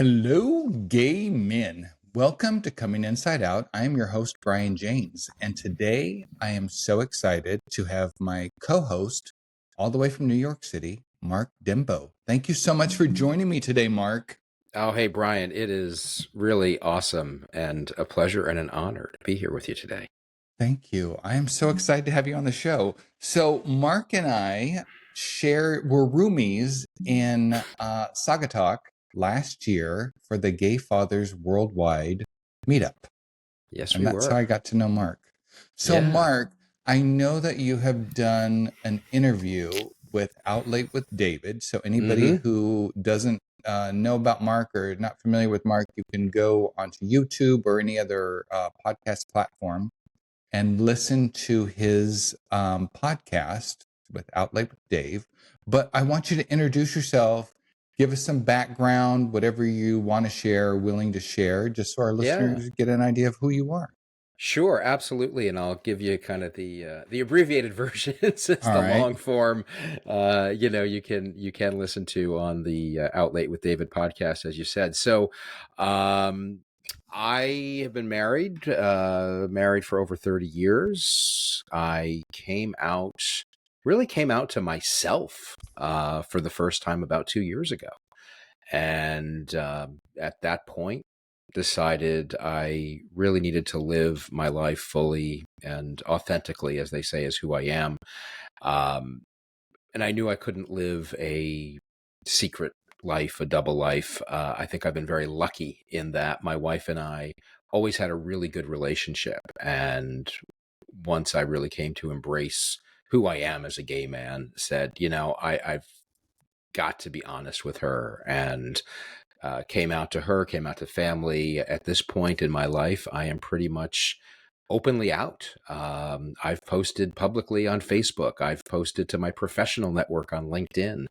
Hello, gay men. Welcome to Coming Inside Out. I am your host, Brian James, and today I am so excited to have my co host, all the way from New York City, Mark Dembo. Thank you so much for joining me today, Mark. Oh, hey, Brian, it is really awesome and a pleasure and an honor to be here with you today. Thank you. I am so excited to have you on the show. So, Mark and I were roomies in Sagatuck last year for the Gay Fathers Worldwide meetup. Yes, And we that's how were. I got to know Mark. So, Yeah. Mark, I know that you have done an interview with Outlate with David. So, anybody Mm-hmm. who doesn't know about Mark or not familiar with Mark, you can go onto YouTube or any other podcast platform and listen to his podcast with Outlate with Dave. But I want you to introduce yourself, give us some background, whatever you want to share, willing to share, just so our Yeah. listeners get an idea of who you are. Sure, absolutely, and I'll give you kind of the abbreviated version since All the right. long form, you can listen to on the Outlate with David podcast, as you said. So, I have been married for over 30 years. I really came out to myself for the first time about 2 years ago, and at that point decided I really needed to live my life fully and authentically, as they say, as who I am. Um, and I knew I couldn't live a secret life, a double life. I think I've been very lucky in that my wife and I always had a really good relationship. And once I really came to embrace who I am as a gay man, said, I've got to be honest with her, and came out to her, came out to family. At this point in my life, I am pretty much openly out. I've posted publicly on Facebook. I've posted to my professional network on LinkedIn,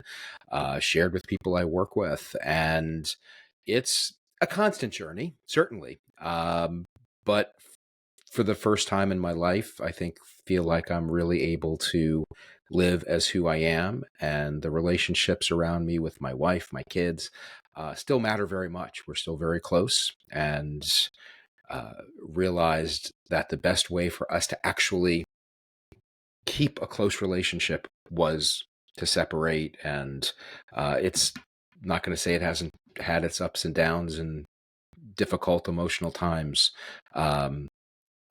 shared with people I work with. And it's a constant journey, certainly. But for the first time in my life, I think feel like I'm really able to live as who I am, and the relationships around me with my wife, my kids, still matter very much. We're still very close, and realized that the best way for us to actually keep a close relationship was to separate. And it's not going to say it hasn't had its ups and downs and difficult emotional times.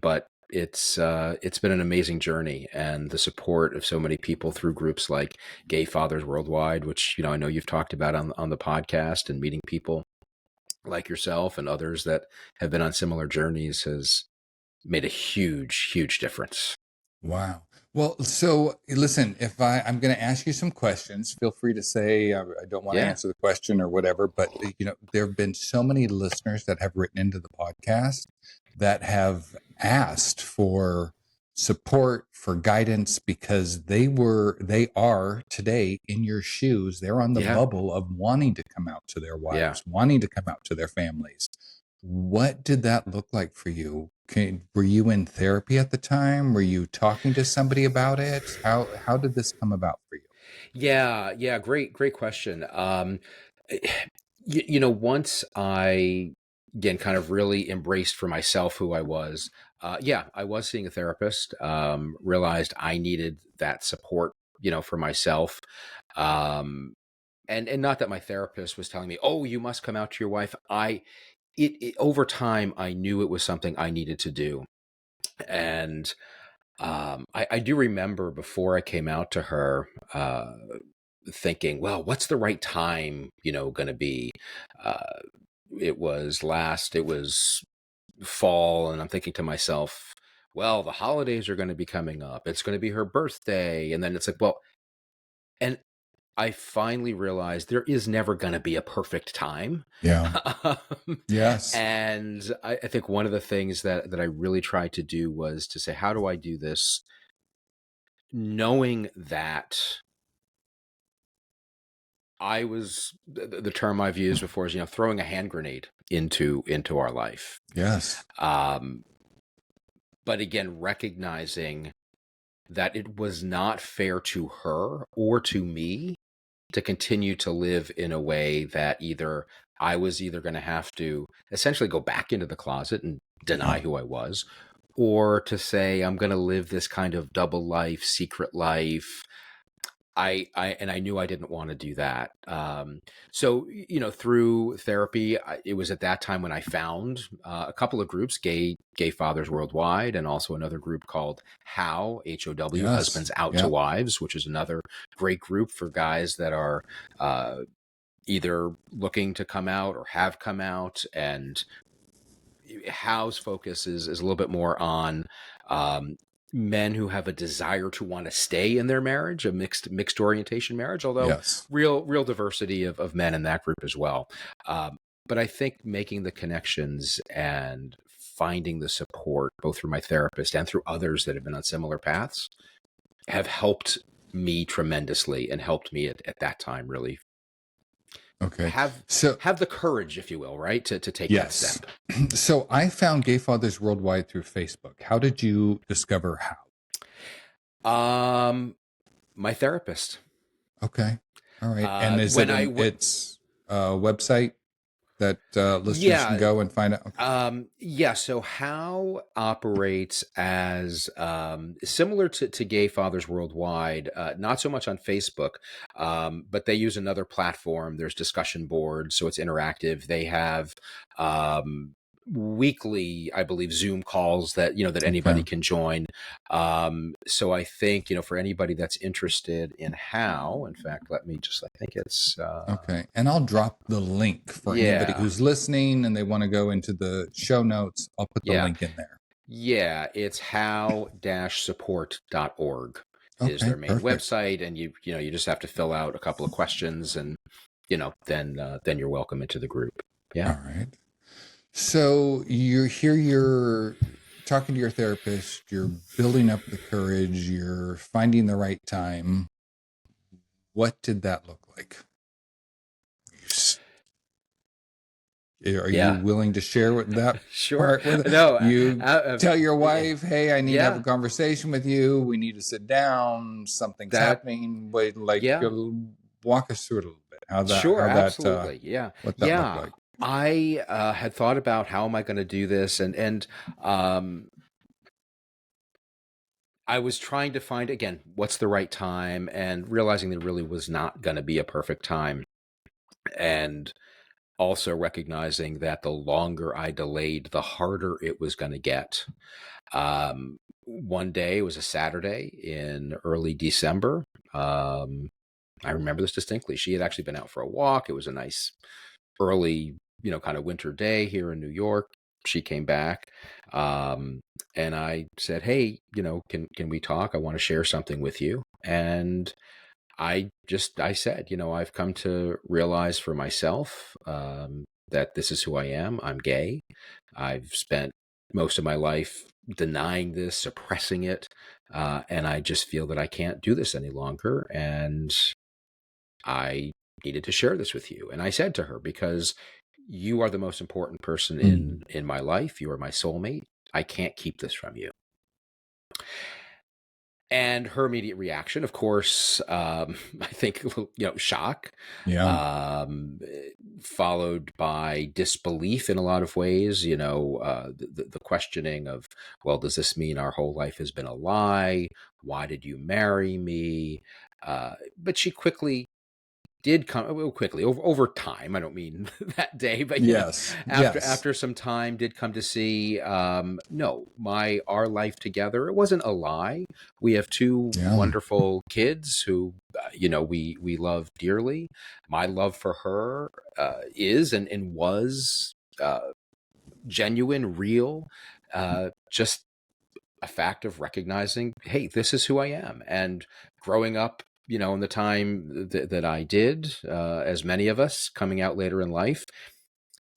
But it's been an amazing journey, and the support of so many people through groups like Gay Fathers Worldwide, which I know you've talked about on the podcast, and meeting people like yourself and others that have been on similar journeys has made a huge difference. Wow. Well, so listen, if I'm going to ask you some questions, feel free to say I don't want to Yeah, answer the question or whatever. But there have been so many listeners that have written into the podcast that have asked for support, for guidance, because they are today in your shoes. They're on the yeah, bubble of wanting to come out to their yeah. wives, wanting to come out to their families. What did that look like for you? Were you in therapy at the time? Were you talking to somebody about it? How did this come about for you? Yeah. Great question. Once I again kind of really embraced for myself who I was, yeah, I was seeing a therapist. Realized I needed that support, for myself. Um, and not that my therapist was telling me, "Oh, you must come out to your wife." It over time, I knew it was something I needed to do, and I do remember before I came out to her, thinking, well, what's the right time, going to be? Uh, it was fall, and I'm thinking to myself, well, the holidays are going to be coming up. It's going to be her birthday. And then it's like, well, and I finally realized there is never going to be a perfect time. Yeah. Um, Yes. and I think one of the things that I really tried to do was to say, how do I do this knowing that I was the term I've used before is, throwing a hand grenade into our life. Yes. Um, but again, recognizing that it was not fair to her or to me to continue to live in a way that either I was either going to have to essentially go back into the closet and deny who I was, or to say, I'm going to live this kind of double life, secret life. I knew I didn't want to do that. So, through therapy, it was at that time when I found a couple of groups, Gay Fathers Worldwide, and also another group called HOW, Yes. Husbands Out to Yep. Wives, which is another great group for guys that are uh, either looking to come out or have come out. And How's focus is a little bit more on um, men who have a desire to want to stay in their marriage, a mixed orientation marriage, although Yes. real diversity of men in that group as well. Um, but I think making the connections and finding the support, both through my therapist and through others that have been on similar paths, have helped me tremendously and helped me at that time really Okay. have So have the courage, if you will, right, to take that yes. step. So I found Gay Fathers Worldwide through Facebook. How did you discover how? My therapist. Okay. All right. And is When it I it's a website that listeners can Yeah, go and find out? Okay. yeah. So How operates as similar to Gay Fathers Worldwide, not so much on Facebook, but they use another platform. There's discussion boards, so it's interactive. They have um, weekly, I believe, Zoom calls that anybody Okay. can join. So I think for anybody that's interested in How, in fact, I think it's Okay. And I'll drop the link for anybody yeah. who's listening and they want to go into the show notes. I'll put the Yeah. link in there. Yeah, it's how-support.org is Okay. their main Perfect. website, and you just have to fill out a couple of questions, and then you're welcome into the group. Yeah. All right. So you're talking to your therapist, you're building up the courage, you're finding the right time. What did that look like? Are you Yeah. willing to share with that Sure. part with No. you? Tell your Yeah. wife, "Hey, I need to have a Yeah. conversation with you. We need to sit down. Something's That. happening." Wait, like Yeah. walk us through it a little bit. Sure. Absolutely. Yeah. What that looked Yeah. like. I had thought about how am I going to do this, and um, I was trying to find again what's the right time, and realizing there really was not going to be a perfect time, and also recognizing that the longer I delayed, the harder it was going to get. One day, it was a Saturday in early December. I remember this distinctly. She had actually been out for a walk. It was a nice early, kind of winter day here in New York. She came back, um, and I said, "Hey, can we talk? I want to share something with you." And I said, I've come to realize for myself that this is who I am. I'm gay. I've spent most of my life denying this, suppressing it, and I just feel that I can't do this any longer. And I needed to share this with you. And I said to her, because you are the most important person Mm. in my life. You are my soulmate. I can't keep this from you. And her immediate reaction, of course, I think, shock, Yeah. um, followed by disbelief in a lot of ways. The questioning of, well, does this mean our whole life has been a lie? Why did you marry me? But she did come well, quickly over time. I don't mean that day, but Yes. after Yes. some time, did come to see. No, our life together. It wasn't a lie. We have two Yeah. wonderful kids who we love dearly. My love for her is and was genuine, real. Just a fact of recognizing, hey, this is who I am. And growing up, in the time that I did, as many of us coming out later in life,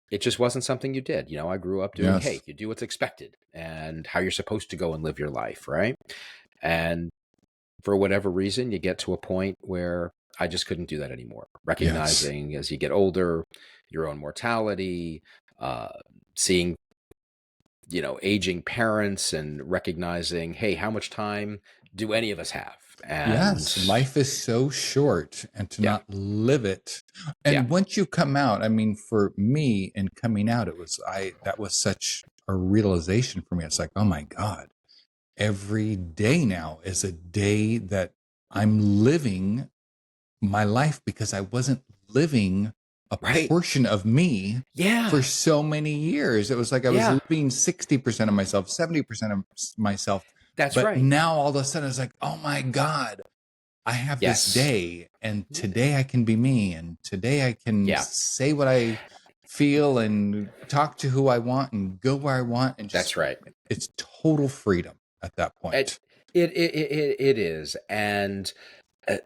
it just wasn't something you did. I grew up doing, Yes. hey, you do what's expected and how you're supposed to go and live your life, right? And for whatever reason, you get to a point where I just couldn't do that anymore. Yes. Recognizing as you get older, your own mortality, seeing aging parents and recognizing, hey, how much time do any of us have. And Yes, life is so short, and to yeah, not live it. yeah, And once you come out, I mean, for me in coming out, that was such a realization for me. It's like, oh my God, every day now is a day that I'm living my life because I wasn't living a right. portion of me for Yeah, so many years. It was like I was yeah, living 60% of myself, 70% of myself. that's But right. now all of a sudden it's like, oh my God, I have this Yes. day, and today I can be me, and today I can Yeah, say what I feel and talk to who I want and go where I want, and just that's right. it's total freedom at that It point. it is. And uh,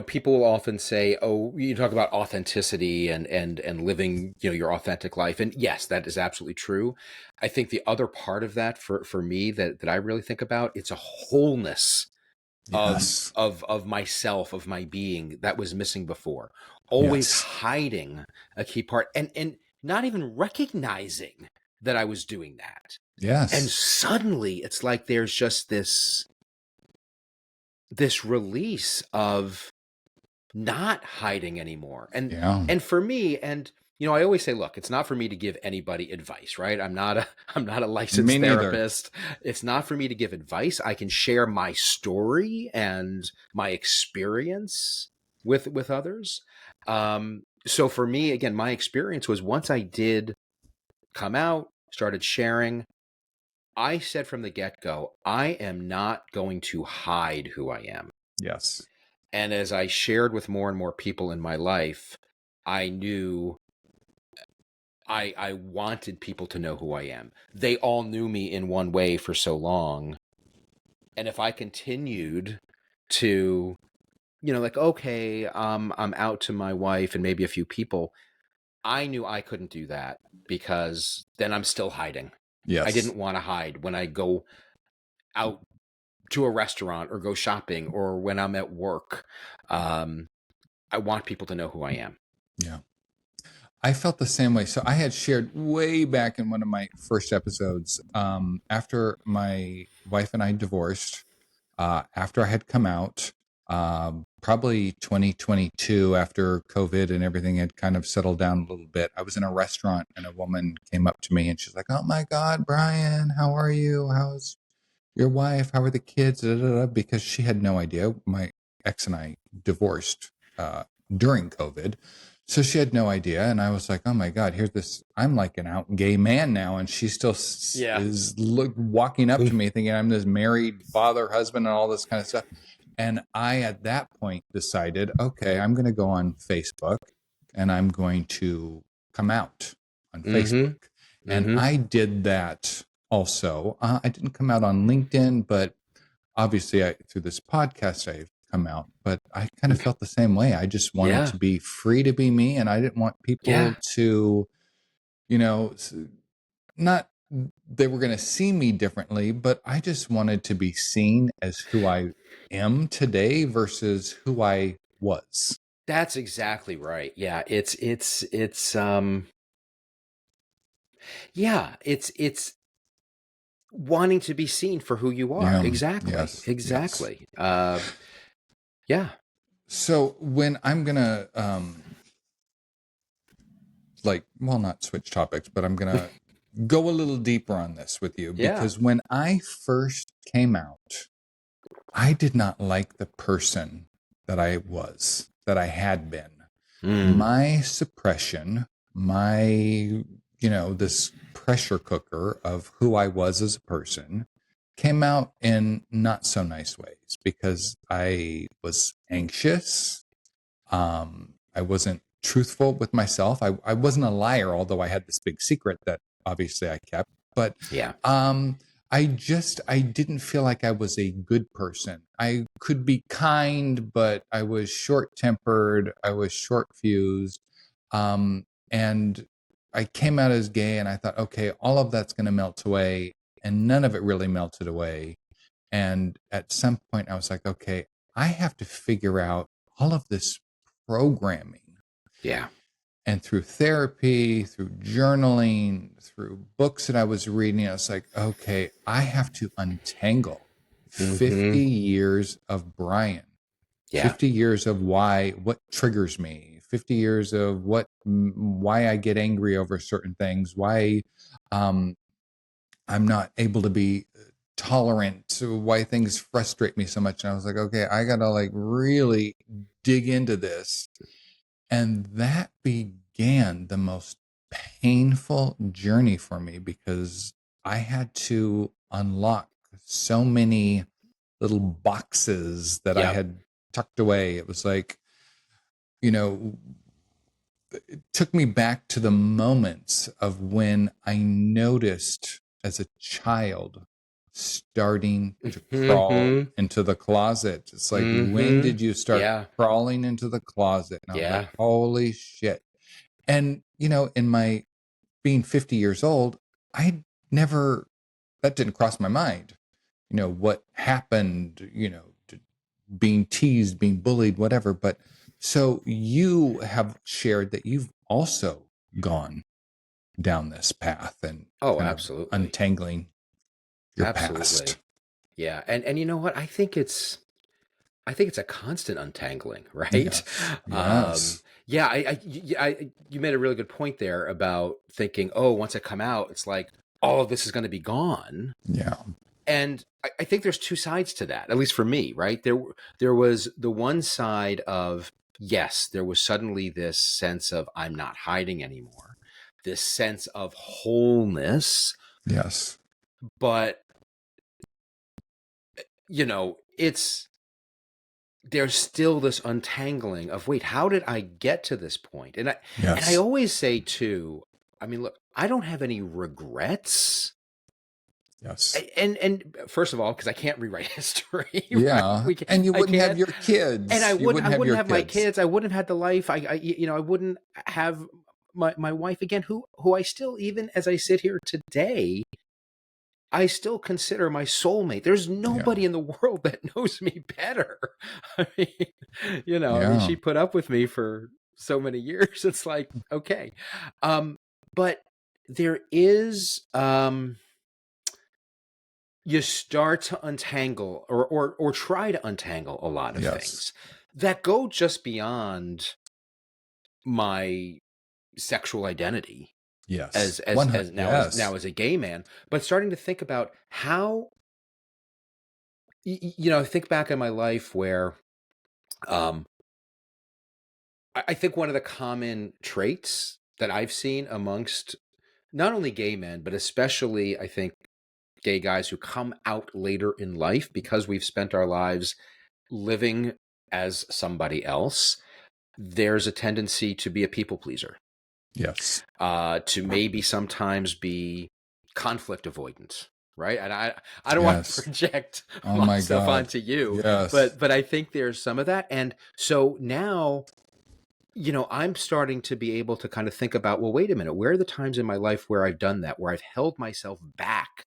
people will often say, "Oh, you talk about authenticity and living, your authentic life." And yes, that is absolutely true. I think the other part of that for me that I really think about, it's a wholeness Yes. of myself, of my being that was missing before. Always Yes. hiding a key part and not even recognizing that I was doing that. And Yes. suddenly it's like there's just this release of not hiding anymore. and Yeah. and for me, and I always say, look, it's not for me to give anybody advice, right? I'm not a Me licensed neither. therapist. It's not for me to give advice. I can share my story and my experience with others. So for me, again, my experience was, once I did come out, started sharing, I said from the get-go, I am not going to hide who I am. Yes. And as I shared with more and more people in my life, I knew I wanted people to know who I am. They all knew me in one way for so long. And if I continued to, like, okay, I'm out to my wife and maybe a few people, I knew I couldn't do that, because then I'm still hiding. I Yes. didn't want to hide when I go out to a restaurant or go shopping or when I'm at work. Um, I want people to know who I am. Yeah. I felt the same way. So I had shared way back in one of my first episodes, after my wife and I divorced, after I had come out, probably 2022, after COVID and everything had kind of settled down a little bit. I was in a restaurant and a woman came up to me and she's like, "Oh my God, Brian, how are you? How's your wife? How are the kids?" Da, da, da, because she had no idea. My ex and I divorced during COVID. So she had no idea. And I was like, oh my God, here's this. I'm like an out gay man now. And she still Yeah. is walking up to me thinking I'm this married father, husband, and all this kind of stuff. And I, at that point, decided, okay, I'm going to go on Facebook and I'm going to come out on Mm-hmm. Facebook. And Mm-hmm. I did that also. I didn't come out on LinkedIn, but obviously through this podcast, I've come out. But I kind of felt the same way. I just wanted Yeah. to be free to be me. And I didn't want Yeah. people to, you know, not they were going to see me differently, but I just wanted to be seen as who I am today versus who I was. That's exactly right. Yeah. It's wanting to be seen for who you are. Yeah. Exactly. Yes. Yes. Exactly. Yeah. So when I'm going to, well, not switch topics, but I'm going to go a little deeper on this with you, Yeah. because when I first came out, I did not like the person that I was, that I had been. Mm. My suppression, this pressure cooker of who I was as a person came out in not so nice ways because I was anxious. I wasn't truthful with myself. I wasn't a liar, although I had this big secret that obviously I kept. But Yeah. um, I didn't feel like I was a good person. I could be kind, but I was short tempered. I was short fused. And I came out as gay and I thought, okay, all of that's going to melt away. And none of it really melted away. And at some point I was like, okay, I have to figure out all of this programming. Yeah. And through therapy, through journaling, through books that I was reading, I was like, okay, I have to untangle 50 Mm-hmm. years of Brian, Yeah. 50 years of what triggers me, 50 years of why I get angry over certain things, why um, I'm not able to be tolerant to why things frustrate me so much. And I was like, okay, I got to like really dig into this. And that began the most painful journey for me because I had to unlock so many little boxes that I Yep. had tucked away. It was like, you know, it took me back to the moments of when I noticed as a child starting to crawl Mm-hmm. into the closet. It's like, when Mm-hmm. did you start Yeah. crawling into the closet? And I was like, Yeah. holy shit. And, in my being 50 years old, I never, that didn't cross my mind. What happened, being teased, being bullied, whatever. But so you have shared that you've also gone down this path and Oh, kind of absolutely. untangling your past. Absolutely. Yeah. And you know what? I think it's a constant untangling, right? Yes. Yes. Yeah, you made a really good point there about thinking, oh, once I come out, it's like all of this is going to be gone. Yeah. And I think there's two sides to that, at least for me, right? There was the one side of, yes, there was suddenly this sense of I'm not hiding anymore, this sense of wholeness, Yes. but it's there's still this untangling of, wait, how did I get to this point? And I Yes. always say too, I mean, look, I don't have any regrets. Yes. And first of all, because I can't rewrite history, right? Yeah. And you I wouldn't have can't, your and kids. You I wouldn't have wouldn't your have my kids. kids. I wouldn't have had the life. I wouldn't have my wife again, who I still, even as I sit here today, I still consider my soulmate. There's Yeah. nobody in the world that knows me better. I mean, Yeah. she put up with me for so many years. It's like, okay. But there is, you start to untangle or try to untangle a lot of Yes. things that go just beyond my sexual identity Yes. as now Yes. as a gay man, but starting to think about how think back in my life where um, I think one of the common traits that I've seen amongst not only gay men, but especially I think gay guys who come out later in life because we've spent our lives living as somebody else, there's a tendency to be a people pleaser, Yes. to maybe sometimes be conflict avoidant, right? And I don't want to Yes. project Oh my myself God. onto you, Yes. but I think there's some of that. And so now, I'm starting to be able to kind of think about, well, wait a minute, where are the times in my life where I've done that, where I've held myself back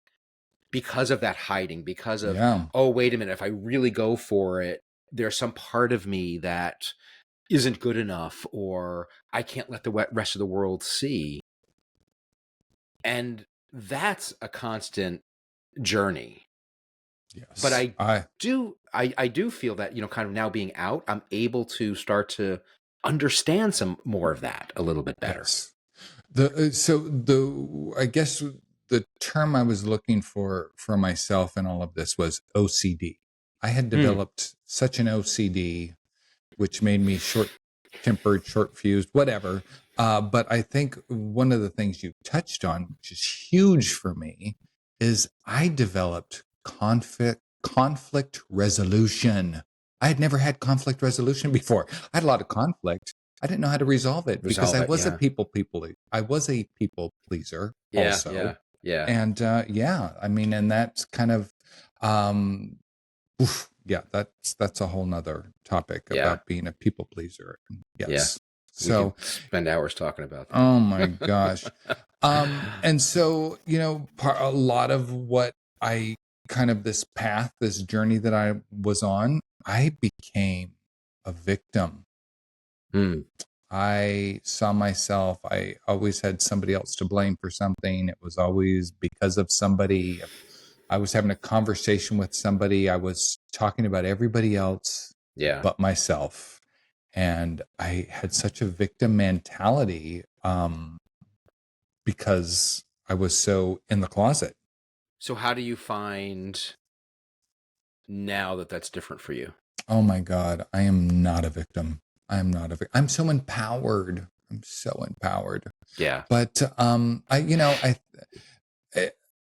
because of that hiding, because of, Yeah. oh, wait a minute, if I really go for it, there's some part of me that isn't good enough, or I can't let the rest of the world see. And that's a constant journey. But Yes. I do feel that, kind of now being out, I'm able to start to understand some more of that a little bit better. Yes. I guess the term I was looking for myself in all of this was OCD. I had Hmm. developed such an OCD, which made me short tempered, short fused, whatever. But I think one of the things you touched on, which is huge for me, is I developed conflict resolution. I had never had conflict resolution before. I had a lot of conflict. I didn't know how to resolve it because Resolve it. Yeah. I was a people pleaser Yeah. also. Yeah. Yeah. And yeah, I mean, and that's kind of um yeah, that's a whole nother topic Yeah. about being a people pleaser. Yeah. Yes. We could So, spend hours talking about oh my gosh. that. And so, a lot of what I kind of this journey that I was on, I became a victim. Hmm. I saw myself, I always had somebody else to blame for something. It was always because of somebody. I was having a conversation with somebody. I was talking about everybody else Yeah. but myself. And I had such a victim mentality because I was so in the closet. So how do you find now that that's different for you? Oh my God, I am not a victim. I am not a victim. I'm so empowered. I'm so empowered. Yeah. But I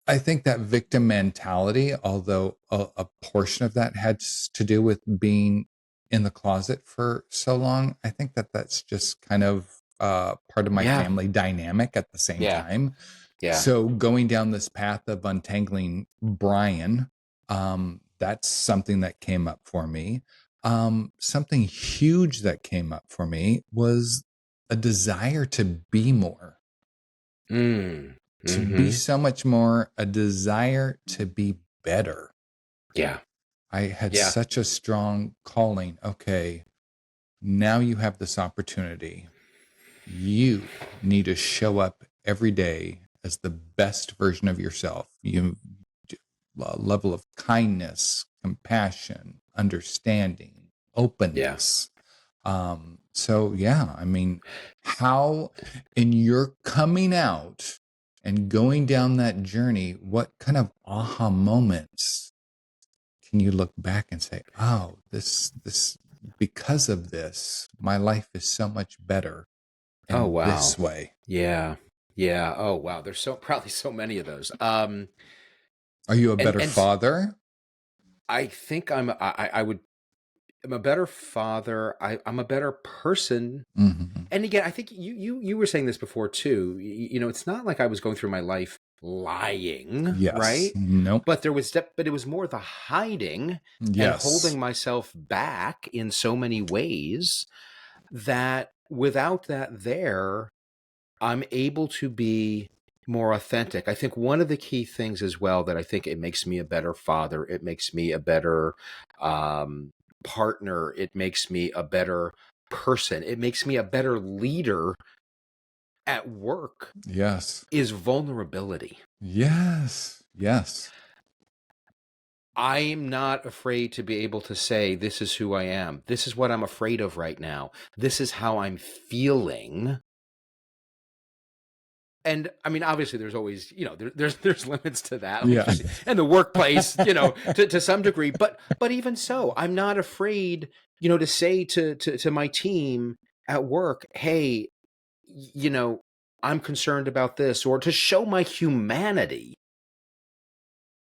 I think that victim mentality, although a portion of that had to do with being in the closet for so long, I think that that's just kind of part of my Yeah. family dynamic at the same Yeah. time. Yeah. So going down this path of untangling Brian, that's something that came up for me. Something huge that came up for me was a desire to be more, Mm. to be Mm-hmm. so much more, a desire to be better. Yeah. I had Yeah. such a strong calling. Okay, now you have this opportunity. You need to show up every day as the best version of yourself. You a level of kindness, compassion, understanding, Yeah. openness. So yeah, I mean, how in your coming out and going down that journey, what kind of aha moments can you look back and say, oh, this because of this, my life is so much better Oh, in wow. this way. Yeah. Yeah. Oh, wow. There's so probably so many of those. Are you a And better father? I think I would I'm a better father. I'm a better person. Mm-hmm. And again, I think you were saying this before too. It's not like I was going through my life lying, Yes. right? Nope. But but it was more the hiding and Yes. holding myself back in so many ways that without that there, I'm able to be more authentic. I think one of the key things as well that I think it makes me a better father, it makes me a better um, partner, it makes me a better person, it makes me a better leader at work Yes. is vulnerability. Yes. Yes. I'm not afraid to be able to say, this is who I am. This is what I'm afraid of right now. This is how I'm feeling. And I mean, obviously, there's always, there's limits to that. I mean, Yeah. especially in the workplace, to some degree. But even so, I'm not afraid, to say to my team at work, hey, you know, I'm concerned about this, or to show my humanity.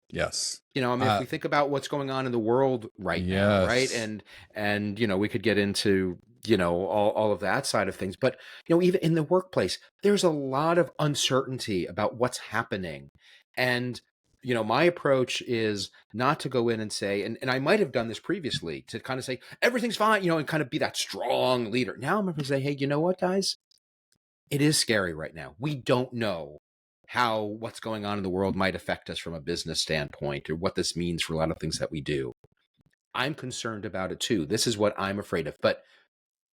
Yes. I mean, if we think about what's going on in the world right now, right, Yes. and we could get into all of that side of things, but even in the workplace, there's a lot of uncertainty about what's happening, and my approach is not to go in and say, and I might have done this previously, to kind of say everything's fine, and kind of be that strong leader. Now I'm going to say, hey, you know what, guys, it is scary right now. We don't know how what's going on in the world might affect us from a business standpoint, or what this means for a lot of things that we do. I'm concerned about it too. This is what I'm afraid of. But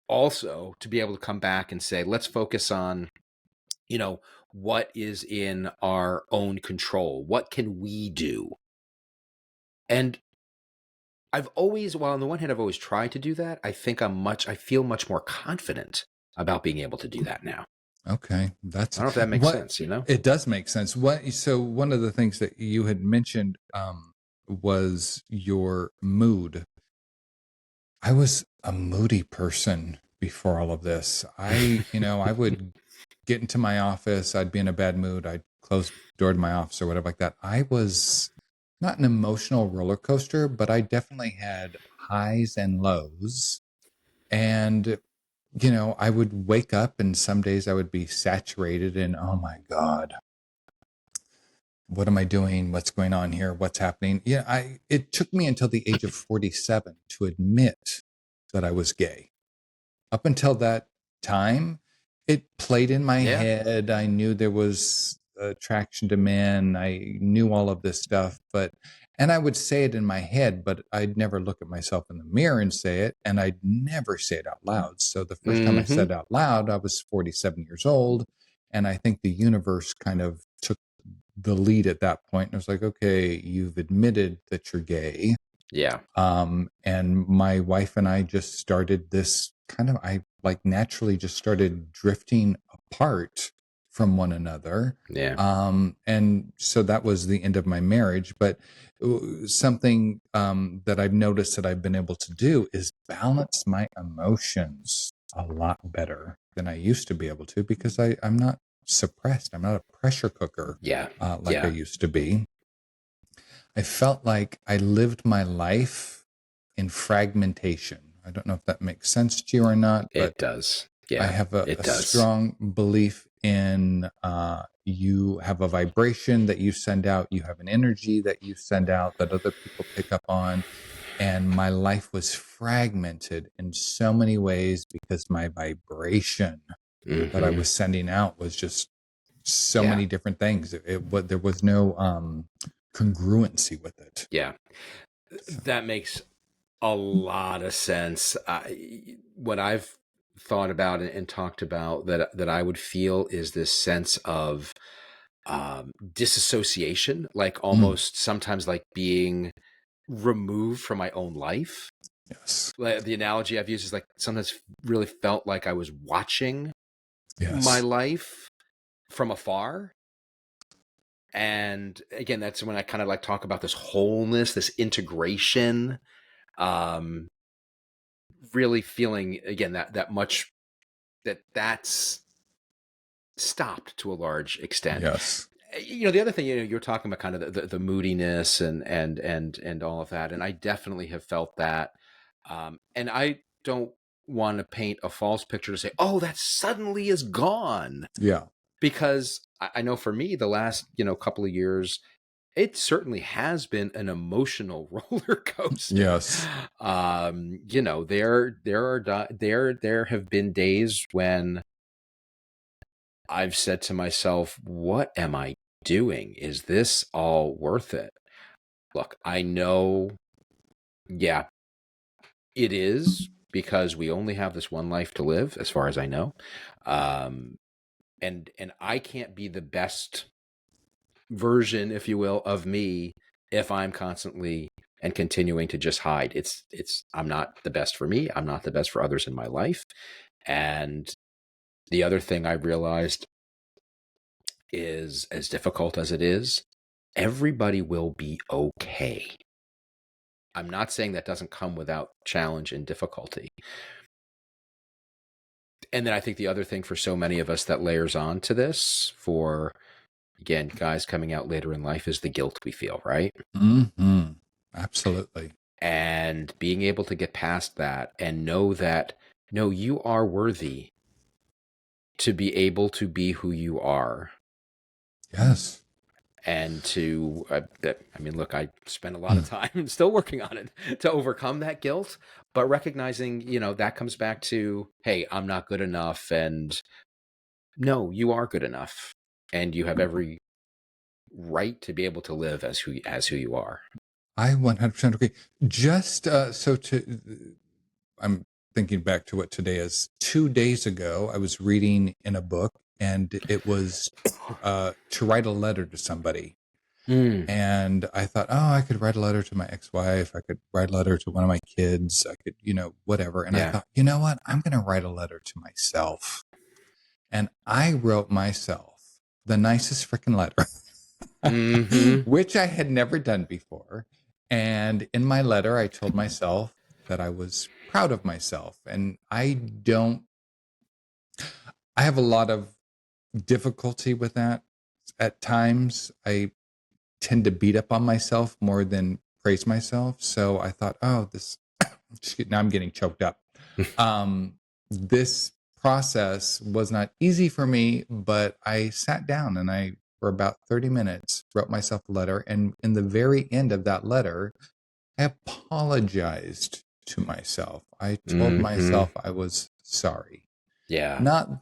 also to be able to come back and say, let's focus on, what is in our own control? What can we do? And I've always, well, on the one hand, I've always tried to do that. I think I feel much more confident about being able to do that now. Okay. I That's don't know if that makes what sense. it does make sense. So one of the things that you had mentioned was your mood. I was a moody person before all of this. I would get into my office, I'd be in a bad mood, I'd close the door to my office or whatever like that. I was not an emotional roller coaster, but I definitely had highs and lows. And, I would wake up and some days I would be saturated in, oh my God, what am I doing? What's going on here? What's happening? It took me until the age of 47 to admit that I was gay. Up until that time, it played in my Yeah. head. I knew there was attraction to men. I knew all of this stuff, and I would say it in my head, but I'd never look at myself in the mirror and say it, and I'd never say it out loud. So the first time I Mm-hmm. said it out loud, I was 47 years old, and I think the universe kind of took the lead at that point. And I was like, okay, you've admitted that you're gay. Yeah. And my wife and I just started this kind of, I like naturally just started drifting apart from one another. Yeah. And so that was the end of my marriage. But something that I've noticed that I've been able to do is balance my emotions a lot better than I used to be able to, because I'm not suppressed. I'm not a pressure cooker Yeah. like I Yeah. used to be. I felt like I lived my life in fragmentation. I don't know if that makes sense to you or not, but It does. I Yeah. have It a does. strong belief in you have a vibration that you send out, you have an energy that you send out that other people pick up on. And my life was fragmented in so many ways because my vibration that I Hmm. was sending out was just so Yeah. many different things. There was no congruency with it. Yeah. So, That makes a lot of sense. What I've thought about and talked about that I would feel is this sense of disassociation, like mm, almost sometimes like being removed from my own life. yes, Like, the analogy I've used is like sometimes really felt like I was watching my yes, life from afar. And again, that's when I kind of like talk about this wholeness, this integration, um, really feeling again that much that's stopped to a large extent. yes, The other thing, you're talking about kind of the moodiness and all of that, and I definitely have felt that. And I don't want to paint a false picture to say, oh, that suddenly is gone, yeah, because I know for me, the last couple of years, it certainly has been an emotional roller coaster. yes, There have been days when I've said to myself, what am I doing? Is this all worth it? Look, I know, yeah, it is, because we only have this one life to live, as far as I know. Um, and I can't be the best version, if you will, of me if I'm constantly and continuing to just hide. I'm not the best for me. I'm not the best for others in my life. And the other thing I realized is, as difficult as it is, everybody will be okay. I'm not saying that doesn't come without challenge and difficulty. And then I think the other thing for so many of us that layers on to this, for again, guys coming out later in life, is the guilt we feel, right? mm-hmm. Absolutely, And being able to get past that and know that, no, you are worthy to be able to be who you are. yes, And to, I mean, look, I spent a lot of time still working on it to overcome that guilt, but recognizing, that comes back to, hey, I'm not good enough. And no, you are good enough. And you have every right to be able to live as who you are. I 100% agree. Just I'm thinking back to what today is. 2 days ago, I was reading in a book, and it was to write a letter to somebody. Mm, And I thought, oh, I could write a letter to my ex-wife. I could write a letter to one of my kids. I could, whatever. And I yeah. thought, you know what? I'm going to write a letter to myself. And I wrote myself the nicest freaking letter, Hmm. which I had never done before. And in my letter, I told myself that I was proud of myself. And I have a lot of difficulty with that at times. I tend to beat up on myself more than praise myself. So I thought, oh, now I'm getting choked up. This process was not easy for me, but I sat down and for about 30 minutes, wrote myself a letter. And in the very end of that letter, I apologized to myself. I told Hmm. myself I was sorry. Yeah. Not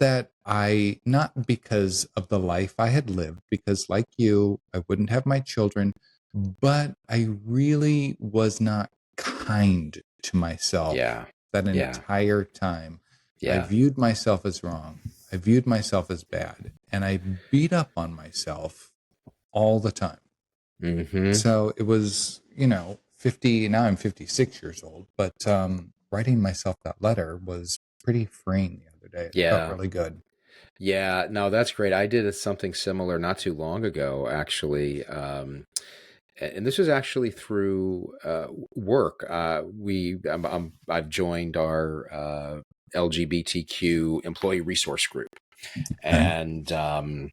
because of the life I had lived, because like you, I wouldn't have my children, but I really was not kind to myself Yeah. that Yeah. entire time. I Yeah. viewed myself as wrong. I viewed myself as bad, and I beat up on myself all the time. Mm-hmm. So it was, 50, now I'm 56 years old, but writing myself that letter was pretty freeing the other day. It felt Yeah. really good. Yeah. No, that's great. I did something similar not too long ago, actually. And this was actually through work. I've joined our LGBTQ employee resource group, Okay. and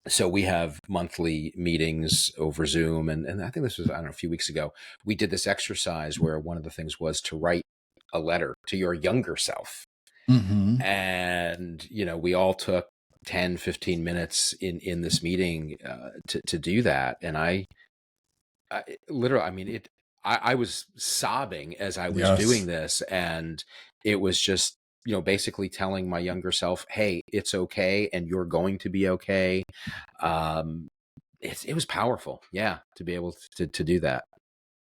so we have monthly meetings over Zoom. And I think this was, I don't know, a few weeks ago. We did this exercise where one of the things was to write a letter to your younger self, Mm-hmm. and we all took 10, 15 minutes in this meeting to do that. And I literally, I mean, I was sobbing as I was doing Yes. this, and it was just, basically telling my younger self, "Hey, it's okay, and you're going to be okay." Um, it was powerful, yeah, to be able to do that.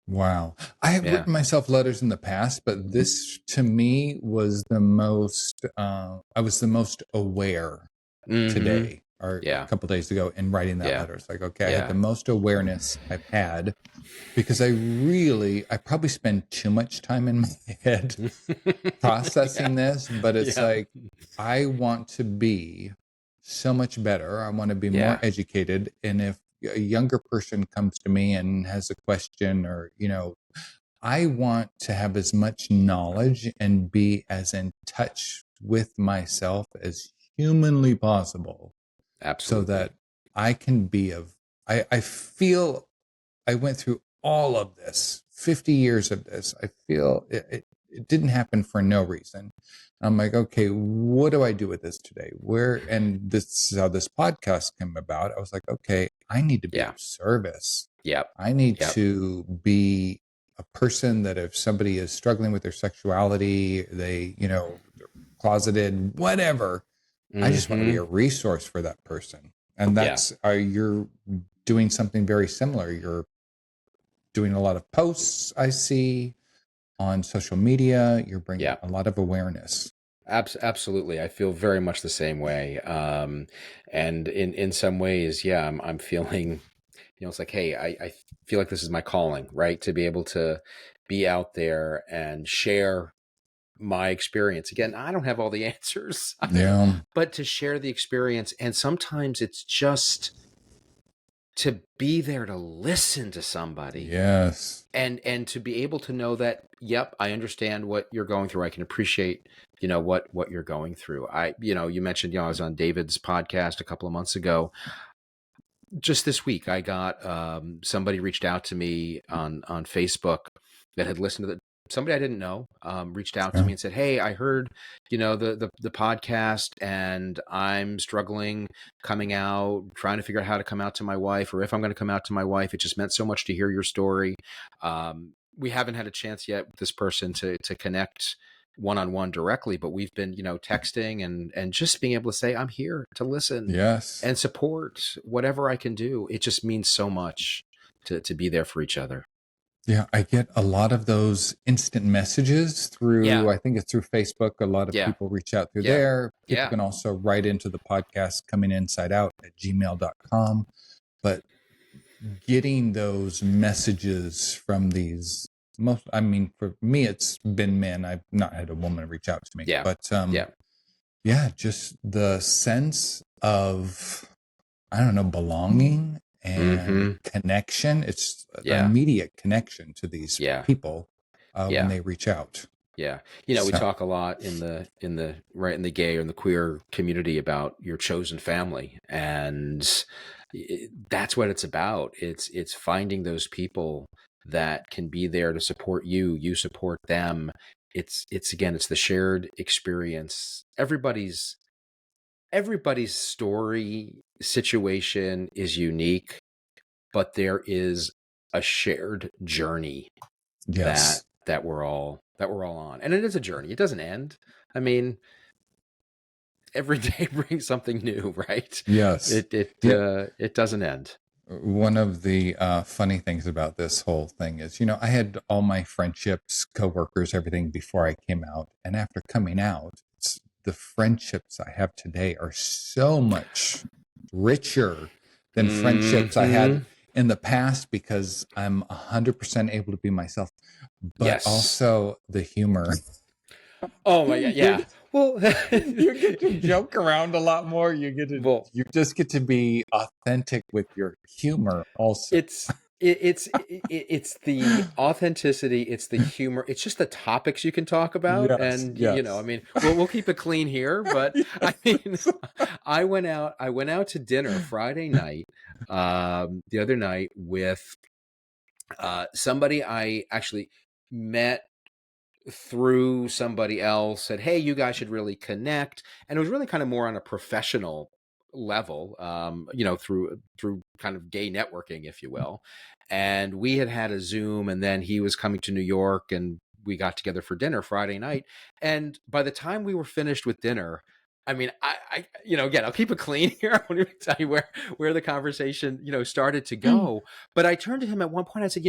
Wow. I have Yeah. written myself letters in the past, but this to me was I was the most aware Mm-hmm. today or a Yeah. couple days ago in writing that Yeah. letter. It's like, okay, I had the Yeah. most awareness I've had because I probably spend too much time in my head Yeah. processing this, but it's Yeah. like, I want to be so much better. I want to be more Yeah. educated. And if a younger person comes to me and has a question or, I want to have as much knowledge and be as in touch with myself as humanly possible so Absolutely. that I can be I feel I went through all of this, 50 years of this. I feel it didn't happen for no reason. I'm like, okay, what do I do with this today? And this is how this podcast came about. I was like, okay, I need to be Yeah. of service. Yep. I need Yep. to be a person that if somebody is struggling with their sexuality, they're closeted, whatever, I just want to be Mm-hmm. a resource for that person. And Yeah. you're doing something very similar. You're doing a lot of posts, I see, on social media. You're bringing Yeah. a lot of awareness. Absolutely. I feel very much the same way. And in some ways, yeah, I'm feeling, it's like, hey, I feel like this is my calling, right? To be able to be out there and share my experience. Again, I don't have all the answers, Yeah. but to share the experience. And sometimes it's just to be there to listen to somebody, Yes. and to be able to know that, yep, I understand what you're going through. I can appreciate, what you're going through. You mentioned, I was on David's podcast a couple of months ago. Just this week, I got somebody reached out to me on Facebook that had listened to somebody I didn't know, reached out to Yeah. me and said, "Hey, I heard, the podcast, and I'm struggling coming out, trying to figure out how to come out to my wife, or if I'm going to come out to my wife. It just meant so much to hear your story. We haven't had a chance yet with this person to connect one-on-one directly, but we've been, texting and just being able to say, I'm here to listen Yes. and support whatever I can do. It just means so much to be there for each other." Yeah, I get a lot of those instant messages Yeah. I think it's through Facebook. A lot of Yeah. people reach out through Yeah. there. People Yeah. can also write into the podcast coming inside out at gmail.com. But getting those messages from I mean, for me, it's been men. I've not had a woman reach out to me, Yeah. but Yeah. yeah, just the sense of, I don't know, belonging and Mm-hmm. connection. It's an Yeah. immediate connection to these Yeah. people when Yeah. they reach out. Yeah. We So, talk a lot in the gay or in the queer community about your chosen family. And that's what it's about. It's finding those people that can be there to support you, you support them. It's again, it's the shared experience. Everybody's story situation is unique, but there is a shared journey that yes, we're all on, and it is a journey. It doesn't end. I mean, every day brings something new, right? yes. Yeah. It doesn't end. One of the funny things about this whole thing is, I had all my friendships, coworkers, everything before I came out. And after coming out, the friendships I have today are so much richer than friendships I Hmm. had in the past because I'm 100% able to be myself, but Yes. also the humor. Oh my God. you Yeah. Well, you get to joke around a lot more. well, You just get to be authentic with your humor also. it's the authenticity, it's the humor, it's just the topics you can talk about, Yes, and I yes. mean, we'll keep it clean here, but I mean, Yes. I went out to dinner Friday night, the other night with somebody I actually met through somebody else, said, "Hey, you guys should really connect," and it was really kind of more on a professional level, through kind of gay networking, if you will. And we had a Zoom, and then he was coming to New York, and we got together for dinner Friday night. And by the time we were finished with dinner, I mean, again, I'll keep it clean here. I won't even tell you where the conversation, started to go. But I turned to him at one point. I said,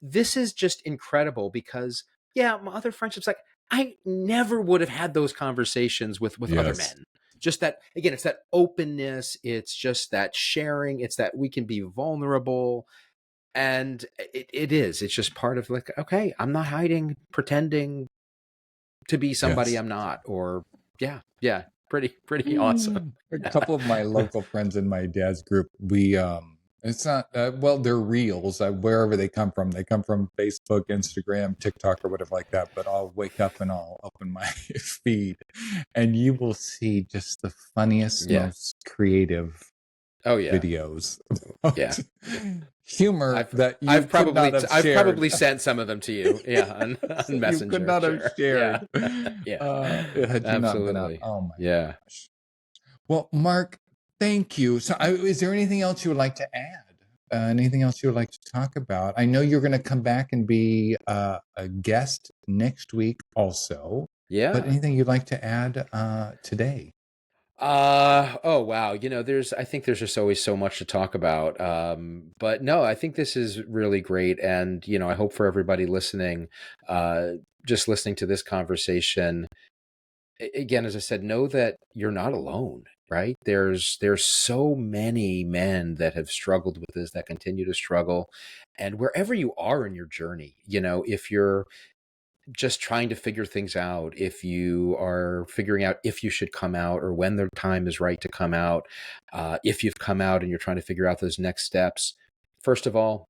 this is just incredible because yeah, my other friendships, like I never would have had those conversations with other Yes. men. Just that, again, it's that openness, it's just that sharing, it's that we can be vulnerable. And it's just part of, like, okay, I'm not hiding, pretending to be somebody Yes. I'm not, or yeah, pretty awesome. A couple of my local friends in my dad's group, we it's not well, they're reels, wherever they come from. They come from Facebook, Instagram, TikTok, or whatever like that. But I'll wake up and I'll open my feed, and you will see just the funniest, Yeah. most creative Oh yeah. videos Yeah. about humor I've that you I've could not probably have I've shared. probably sent some of them to you. Yeah, Yes, on you could Messenger. not have Sure. Yeah. shared Yeah. had you not been out. Absolutely. Oh my Yeah. gosh. Well, Mark, thank you. So, is there anything else you would like to add? Anything else you would like to talk about? I know you're going to come back and be a guest next week, also. But Yeah. anything you'd like to add today? Oh wow. I think there's just always so much to talk about. But no, I think this is really great. And, I hope for everybody listening, uh, just listening to this conversation, again, as I said, know that you're not alone, right? There's so many men that have struggled with this, that continue to struggle. And wherever you are in your journey, if you're just trying to figure things out, if you are figuring out if you should come out or when the time is right to come out, if you've come out and you're trying to figure out those next steps, first of all,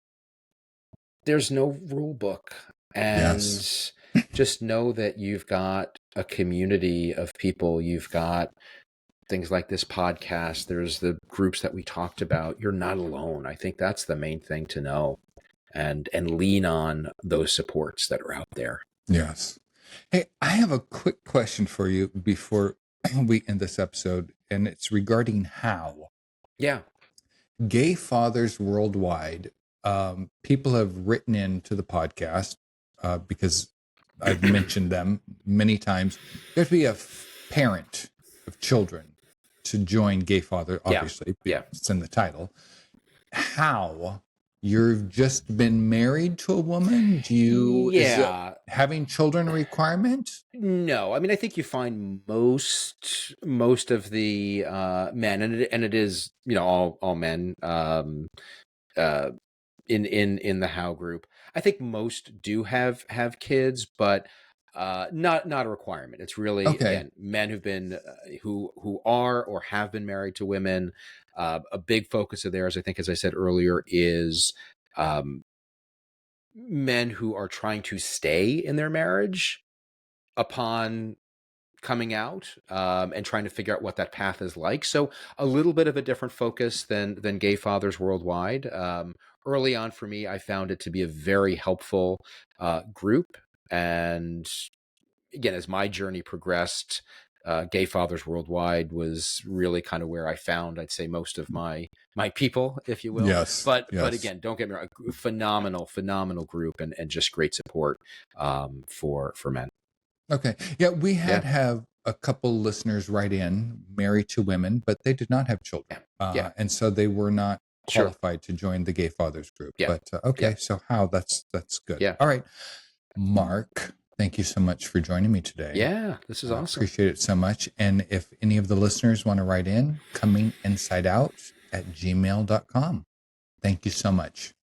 there's no rule book. Yes. And just know that you've got a community of people. You've got things like this podcast. There's the groups that we talked about. You're not alone. I think that's the main thing to know, and lean on those supports that are out there. Yes. Hey, I have a quick question for you before we end this episode, and it's regarding how Yeah. gay fathers worldwide. People have written into the podcast because I've mentioned them many times. You have to be a parent of children to join gay father, Yeah. obviously, Yeah. it's in the title. How? You've just been married to a woman? Is Yeah. having children a requirement? No, I mean, I think you find most of the men, and it is, all men, uh in the How group. I think most do have kids, but not a requirement. It's really, Okay. again, men who've been who are or have been married to women. A big focus of theirs, I think, as I said earlier, is um, men who are trying to stay in their marriage upon coming out, and trying to figure out what that path is like. So a little bit of a different focus than gay fathers worldwide. Early on for me, I found it to be a very helpful group. And again, as my journey progressed, gay fathers worldwide was really kind of where I found, I'd say, most of my people, if you will. Yes. But Yes. again, don't get me wrong, a phenomenal group, and just great support for men. Okay. Yeah, we Yeah. have a couple listeners write in, married to women, but they did not have children. Yeah. Yeah. And so they were not Sure. qualified to join the Gay Fathers group. Yeah. But Yeah. okay, so how? That's good. Yeah. All right. Mark, thank you so much for joining me today. Yeah. This is awesome. Appreciate it so much. And if any of the listeners want to write in, coming inside out at gmail.com. Thank you so much.